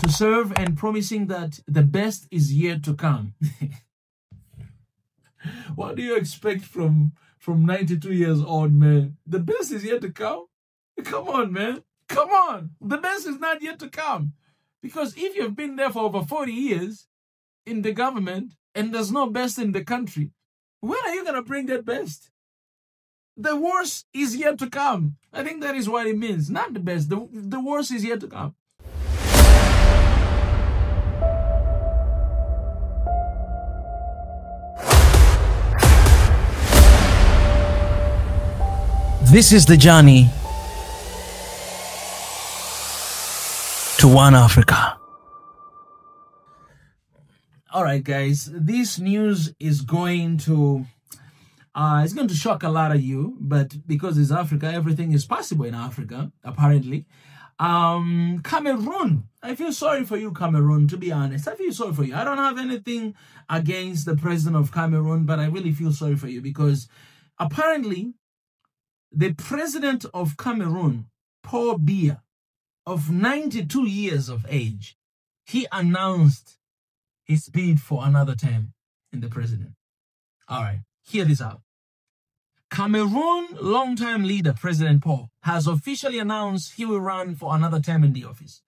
to serve and promising that the best is yet to come. What do you expect from 92 years old, man? The best is yet to come? Come on, man. Come on. The best is not yet to come. Because if you've been there for over 40 years in the government and there's no best in the country, when are you going to bring that best? The worst is yet to come. I think that is what it means. Not the best. The worst is yet to come. This is the journey to one Africa. All right, guys. This news is going to shock a lot of you, but because it's Africa, everything is possible in Africa, apparently. Cameroon. I feel sorry for you, Cameroon, to be honest. I feel sorry for you. I don't have anything against the president of Cameroon, but I really feel sorry for you because apparently the president of Cameroon, Paul Biya, of 92 years of age, he announced his bid for another term in the president. All right, hear this out. Cameroon longtime leader President Paul has officially announced he will run for another term in the office.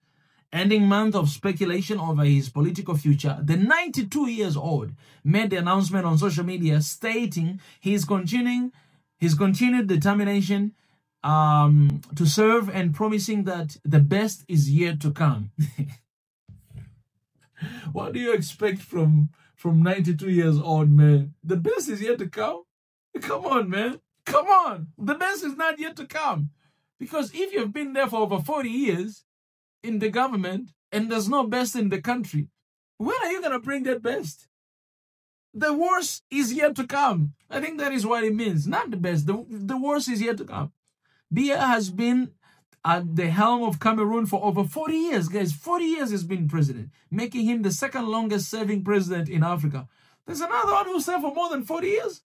Ending month of speculation over his political future, the 92 years old made the announcement on social media stating his continued determination to serve and promising that the best is yet to come. What do you expect from 92 years old, man? The best is yet to come? Come on, man. Come on. The best is not yet to come. Because if you've been there for over 40 years in the government and there's no best in the country, when are you going to bring that best? The worst is yet to come. I think that is what it means. Not the best. The worst is yet to come. Biya has been at the helm of Cameroon for over 40 years, guys. 40 years he's been president, making him the second longest serving president in Africa. There's another one who served for more than 40 years.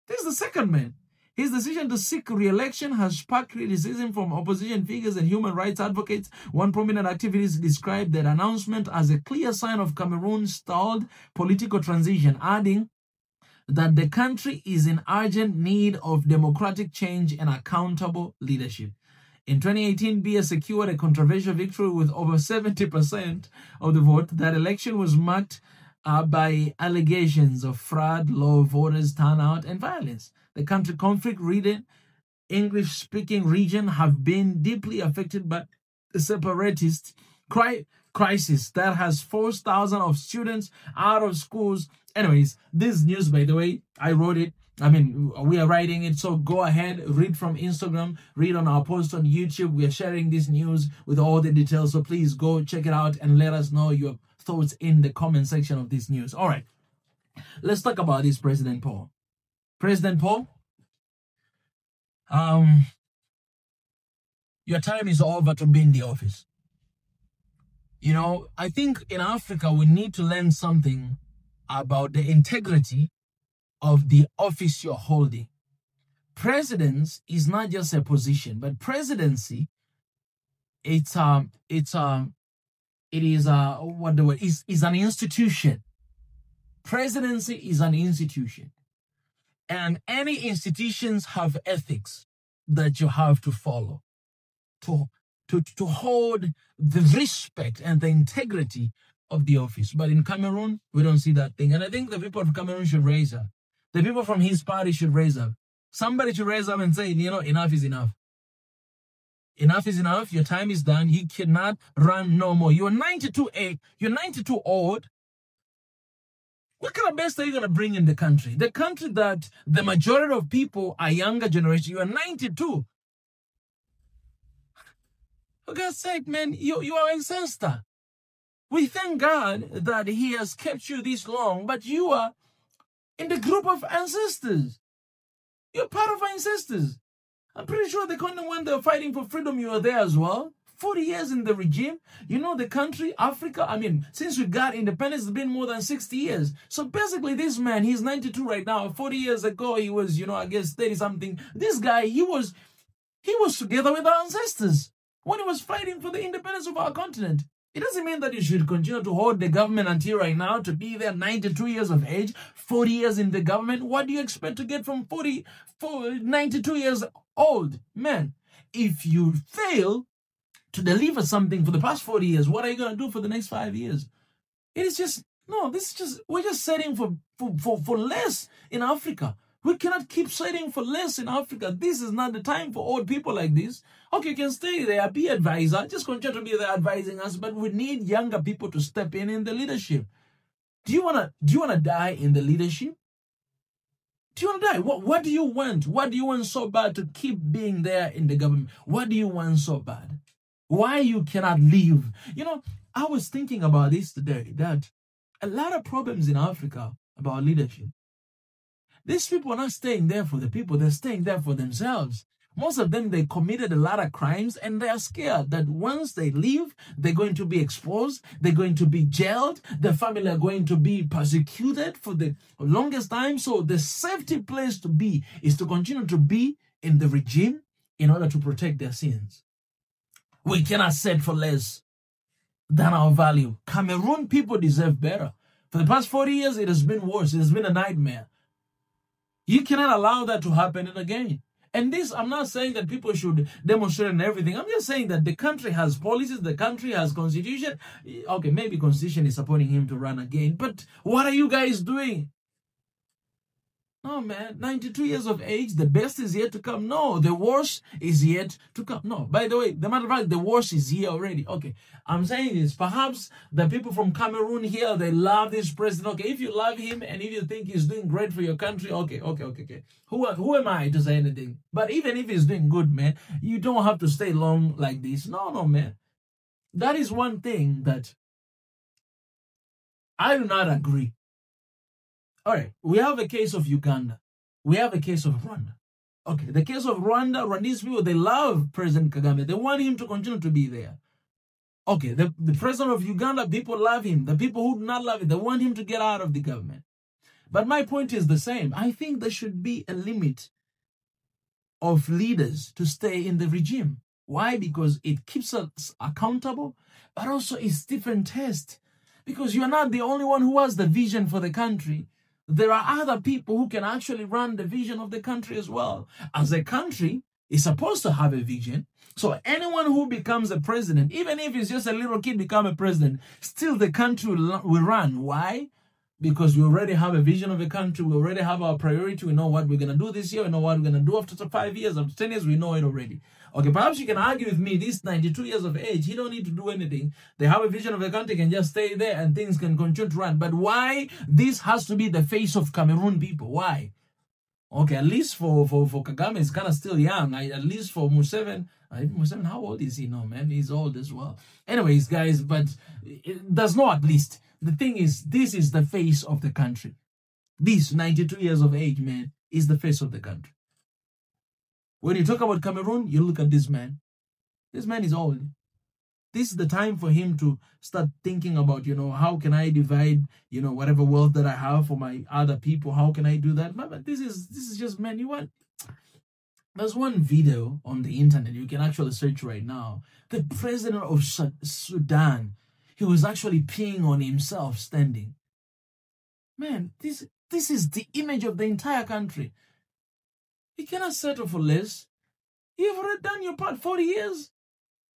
This is the second man. His decision to seek re-election has sparked criticism from opposition figures and human rights advocates. One prominent activist described that announcement as a clear sign of Cameroon's stalled political transition, adding that the country is in urgent need of democratic change and accountable leadership. In 2018, Biya secured a controversial victory with over 70% of the vote. That election was marked by allegations of fraud, low voters turnout, and violence. The country conflict-ridden English-speaking region have been deeply affected by the separatist crisis that has forced thousands of students out of schools. Anyways, this news, by the way, I wrote it. I mean, we are writing it, so go ahead, read from Instagram, read on our post on YouTube. We are sharing this news with all the details, so please go check it out and let us know your thoughts in the comment section of this news. All right, let's talk about this President Paul. President Paul, your time is over to be in the office. You know, I think in Africa, we need to learn something about the integrity of the office you're holding. Presidents is not just a position, but presidency, is an institution. Presidency is an institution. And any institutions have ethics that you have to follow to hold the respect and the integrity of the office. But in Cameroon, we don't see that thing. And I think the people of Cameroon should raise up. The people from his party should raise up. Somebody should raise up and say, you know, enough is enough. Enough is enough. Your time is done. You cannot run no more. You're 92 old. What kind of best are you going to bring in the country? The country that the majority of people are younger generation. You are 92. For God's sake, man, you are ancestor. We thank God that he has kept you this long, but you are in the group of ancestors. You're part of ancestors. I'm pretty sure the continent when they were fighting for freedom, you were there as well. 40 years in the regime. You know, the country, Africa, I mean, since we got independence, it's been more than 60 years. So basically, this man, he's 92 right now. 40 years ago, he was, you know, I guess 30-something. This guy, he was together with our ancestors when he was fighting for the independence of our continent. It doesn't mean that you should continue to hold the government until right now to be there 92 years of age, 40 years in the government. What do you expect to get from 92 years old? Man, if you fail to deliver something for the past 40 years, what are you going to do for the next 5 years? It is just, no, this is just, we're just setting for less in Africa. We cannot keep setting for less in Africa. This is not the time for old people like this. Okay, you can stay there, be advisor, just continue to be there advising us, but we need younger people to step in the leadership. Do you wanna die in the leadership? Do you want to die? What do you want? What do you want so bad to keep being there in the government? What do you want so bad? Why you cannot leave? You know, I was thinking about this today, that a lot of problems in Africa about leadership. These people are not staying there for the people, they're staying there for themselves. Most of them, they committed a lot of crimes and they are scared that once they leave, they're going to be exposed, they're going to be jailed, their family are going to be persecuted for the longest time. So the safety place to be is to continue to be in the regime in order to protect their sins. We cannot settle for less than our value. Cameroon people deserve better. For the past 40 years, it has been worse. It has been a nightmare. You cannot allow that to happen again. And this, I'm not saying that people should demonstrate and everything. I'm just saying that the country has policies, the country has constitution. Okay, maybe constitution is supporting him to run again. But what are you guys doing? No, man, 92 years of age, the best is yet to come. No, the worst is yet to come. No, by the way, the matter of fact, the worst is here already. Okay, I'm saying this. Perhaps the people from Cameroon here, they love this president. Okay, if you love him and if you think he's doing great for your country, okay. Who am I to say anything? But even if he's doing good, man, you don't have to stay long like this. No, man. That is one thing that I do not agree. All right, we have a case of Uganda. We have a case of Rwanda. Okay, the case of Rwanda, Rwandese people, they love President Kagame. They want him to continue to be there. Okay, the president of Uganda, people love him. The people who do not love him, they want him to get out of the government. But my point is the same. I think there should be a limit of leaders to stay in the regime. Why? Because it keeps us accountable, but also it's different test. Because you're not the only one who has the vision for the country. There are other people who can actually run the vision of the country as well. As a country is supposed to have a vision. So anyone who becomes a president, even if it's just a little kid become a president, still the country will run. Why? Because we already have a vision of the country. We already have our priority. We know what we're going to do this year. We know what we're going to do after 5 years, after 10 years. We know it already. Okay, perhaps you can argue with me, this 92 years of age, he don't need to do anything. They have a vision of the country, can just stay there and things can continue to run. But why this has to be the face of Cameroon people? Why? Okay, at least for Kagame, he's kind of still young. At least for Museveni, how old is he now, man? He's old as well. Anyways, guys, but there's no at least. The thing is, this is the face of the country. This 92 years of age, man, is the face of the country. When you talk about Cameroon, you look at this man. This man is old. This is the time for him to start thinking about, how can I divide, whatever wealth that I have for my other people? How can I do that? But this is just, man, there's one video on the internet you can actually search right now. The president of Sudan, he was actually peeing on himself standing. Man, this is the image of the entire country. You cannot settle for less. You've already done your part 40 years.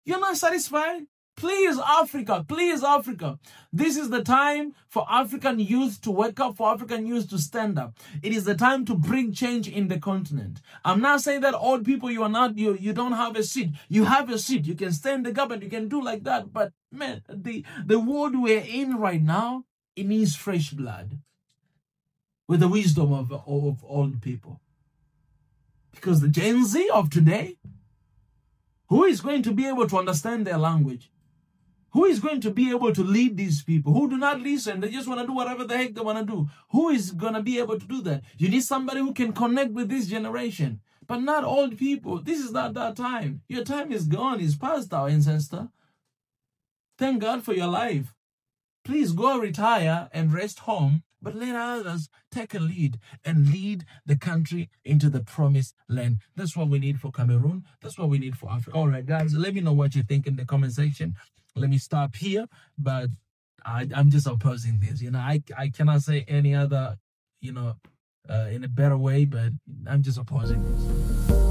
You're not satisfied? Please, Africa. Please, Africa. This is the time for African youth to wake up, for African youth to stand up. It is the time to bring change in the continent. I'm not saying that old people, you don't have a seat. You have a seat. You can stay in the government. You can do like that. But, man, the world we're in right now, it needs fresh blood. With the wisdom of old people. Because the Gen Z of today, who is going to be able to understand their language? Who is going to be able to lead these people who do not listen? They just want to do whatever the heck they want to do. Who is going to be able to do that? You need somebody who can connect with this generation, but not old people. This is not that time. Your time is gone. It's past, our ancestor. Thank God for your life. Please go retire and rest home, but let others take a lead and lead the country into the promised land. That's what we need for Cameroon. That's what we need for Africa. All right, guys, let me know what you think in the comment section. let me stop here. But I'm just opposing this. You know, I cannot say any other, you know, in a better way, but I'm just opposing this.